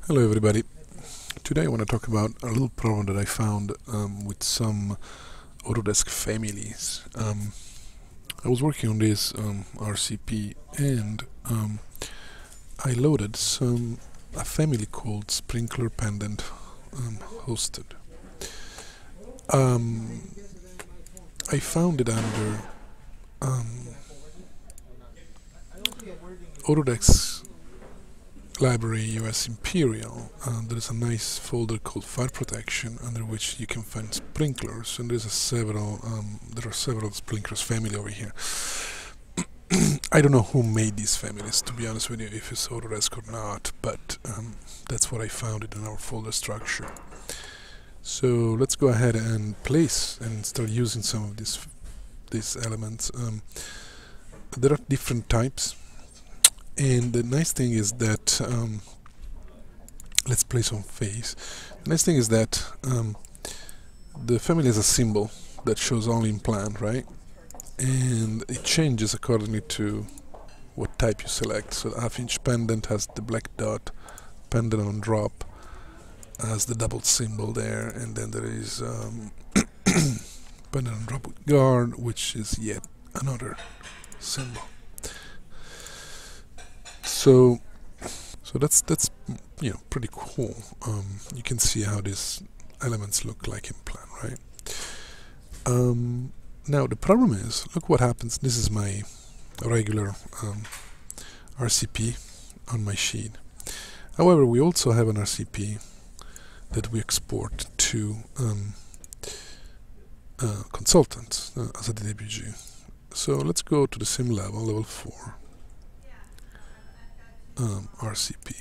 Hello everybody. Today I want to talk about a little problem that I found with some Autodesk families. I was working on this RCP and I loaded a family called Sprinkler Pendant hosted. I found it under Autodesk library US Imperial. There is a nice folder called Fire Protection under which you can find sprinklers, and there are several sprinklers family over here. I don't know who made these families, to be honest with you, if it's Autodesk or not, but that's what I found in our folder structure. So let's go ahead and place and start using some of these elements. There are different types. And the nice thing is that let's place on face. The nice thing is that the family has a symbol that shows only in plan, right? And it changes accordingly to what type you select. So the half-inch pendant has the black dot, pendant on drop has the double symbol there, and then there is pendant on drop with guard, which is yet another symbol. So that's pretty cool. You can see how these elements look like in plan, right? Now the problem is, look what happens. This is my regular RCP on my sheet. However, we also have an RCP that we export to consultants as a DWG. So let's go to the same level, level 4. RCP.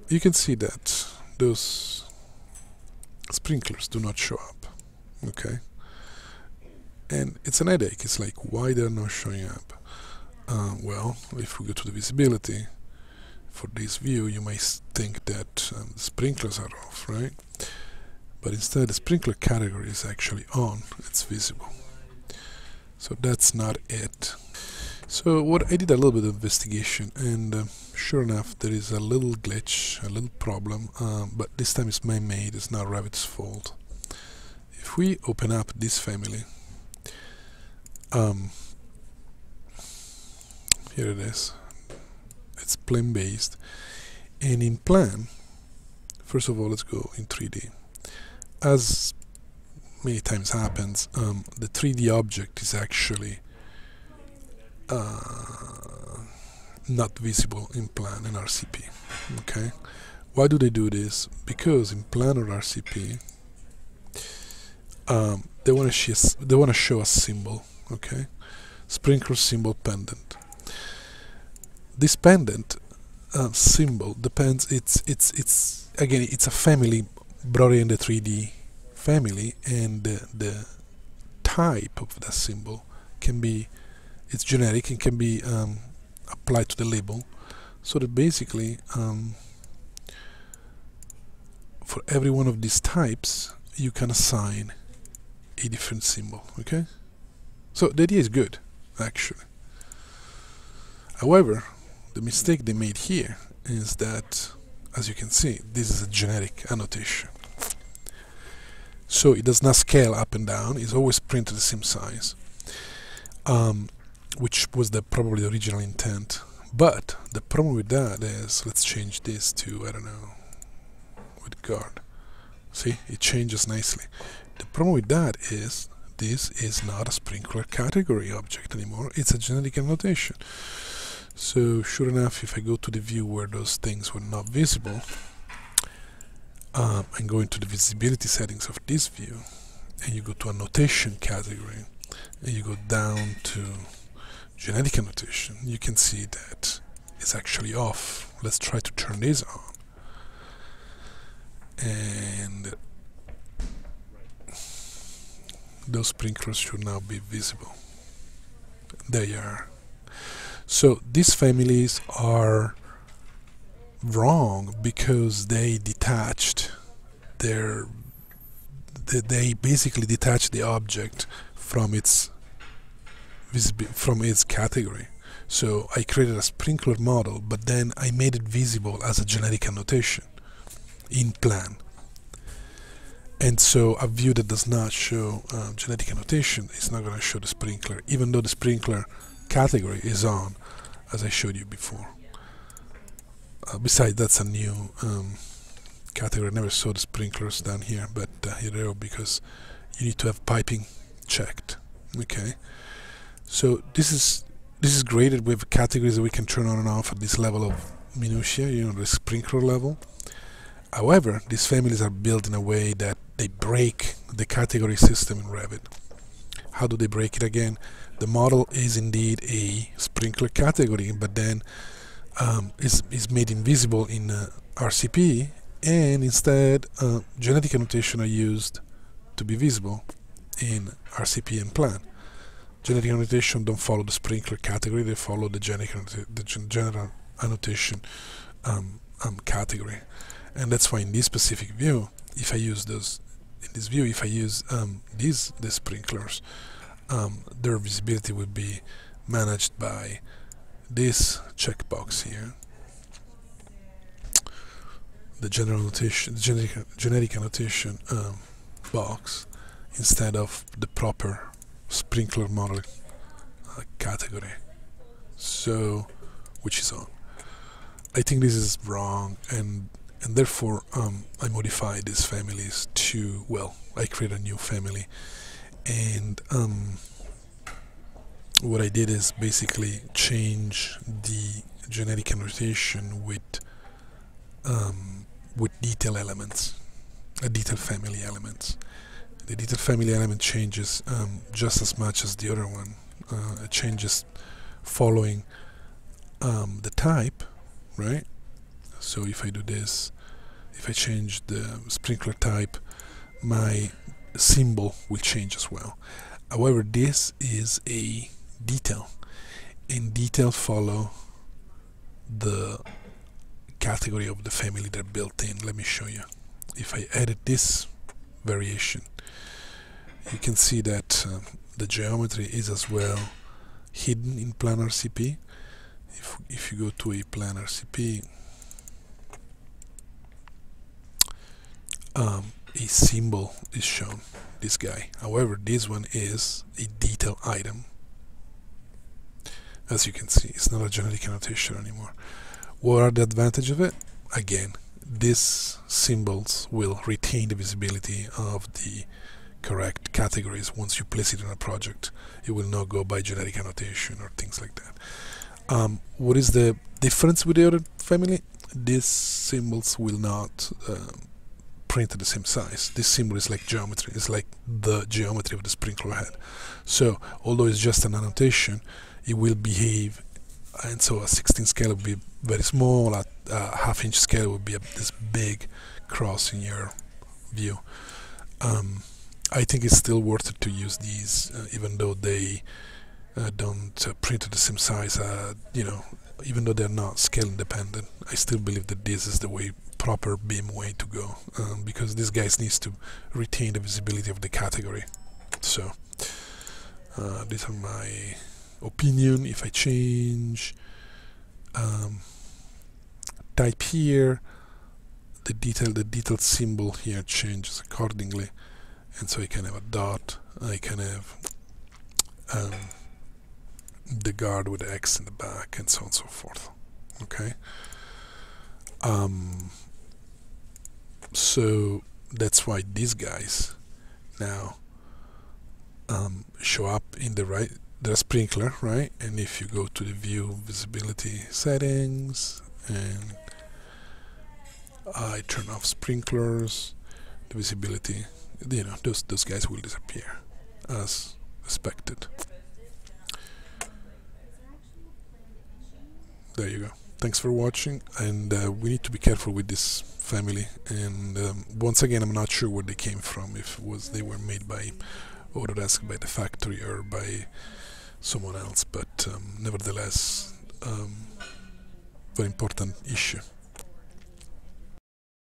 You can see that those sprinklers do not show up, okay? And it's an headache. It's like, why they're not showing up? Well, if we go to the visibility for this view, you may think that the sprinklers are off, right? But instead, the sprinkler category is actually on. It's visible. So that's not it. So I did a little bit of investigation, and sure enough, there is a little glitch, a little problem, but this time it's man-made, it's not Revit's fault. If we open up this family, here it is. It's plane-based, and in plan, first of all, let's go in 3D. As many times happens, the 3D object is actually not visible in plan and RCP. Okay, why do they do this? Because in plan or RCP, they want to show a symbol. Okay, sprinkler symbol pendant. This pendant symbol depends. It's again, it's a family brought in the 3D family, and the type of that symbol can be. It's generic and can be applied to the label, so that basically for every one of these types you can assign a different symbol. Okay, so the idea is good, actually. However, the mistake they made here is that, as you can see, this is a generic annotation, so it does not scale up and down. It's always printed the same size. Which was probably the original intent. But the problem with that is, let's change this to, I don't know, with guard. See, it changes nicely. The problem with that is, this is not a sprinkler category object anymore. It's a generic annotation. So sure enough, if I go to the view where those things were not visible, and go into the visibility settings of this view, and you go to annotation category, and you go down to genetic annotation, you can see that it's actually off. Let's try to turn this on, and those sprinklers should now be visible. There you are. So these families are wrong because they detached they basically detached the object from its category. So I created a sprinkler model, but then I made it visible as a generic annotation in plan. And so a view that does not show genetic annotation is not going to show the sprinkler, even though the sprinkler category is on, as I showed you before. Besides, that's a new category. I never saw the sprinklers down here, but here they are, because you need to have piping checked. Okay, so this is graded with categories that we can turn on and off at this level of minutia, the sprinkler level. However, these families are built in a way that they break the category system in Revit. How do they break it again? The model is indeed a sprinkler category, but then is made invisible in RCP, and instead genetic annotation are used to be visible in RCP and plan. Genetic annotation don't follow the sprinkler category, they follow the general annotation category. And that's why in this specific view, if I use those, in this view, if I use these sprinklers, their visibility will be managed by this checkbox here, the general annotation, generic annotation box, instead of the proper sprinkler model category. So, which is on. I think this is wrong, and therefore I modified these families to, well, I create a new family, and what I did is basically change the genetic annotation with detail elements, detail family elements. The detail family element changes just as much as the other one. It changes following the type, right? So if I do this, if I change the sprinkler type, my symbol will change as well. However, this is a detail, and detail follow the category of the family they're built in. Let me show you. If I edit this variation, you can see that the geometry is as well hidden in Plan RCP. If you go to a Plan RCP, a symbol is shown, this guy. However, this one is a detail item. As you can see, it's not a genetic annotation anymore. What are the advantages of it? Again, these symbols will retain the visibility of the correct categories once you place it in a project. It will not go by genetic annotation or things like that. What is the difference with the other family? These symbols will not print at the same size. This symbol is like geometry. It's like the geometry of the sprinkler head. So, although it's just an annotation, it will behave, and so a 16 scale will be very small, a half-inch scale will be this big cross in your view. I think it's still worth it to use these, even though they don't print at the same size. Even though they're not scale independent, I still believe that this is the proper BIM way to go, because this guys needs to retain the visibility of the category. So these are my opinion. If I change type here, the detailed symbol here changes accordingly, and so I can have a dot, I can have the guard with the X in the back, and so on and so forth. Okay, so that's why these guys now show up in the sprinkler, right? And if you go to the view visibility settings and I turn off sprinklers, the visibility, those guys will disappear as expected. There you go. Thanks for watching, and we need to be careful with this family, and once again, I'm not sure where they came from, if they were made by Autodesk, by the factory, or by someone else, but nevertheless, very important issue.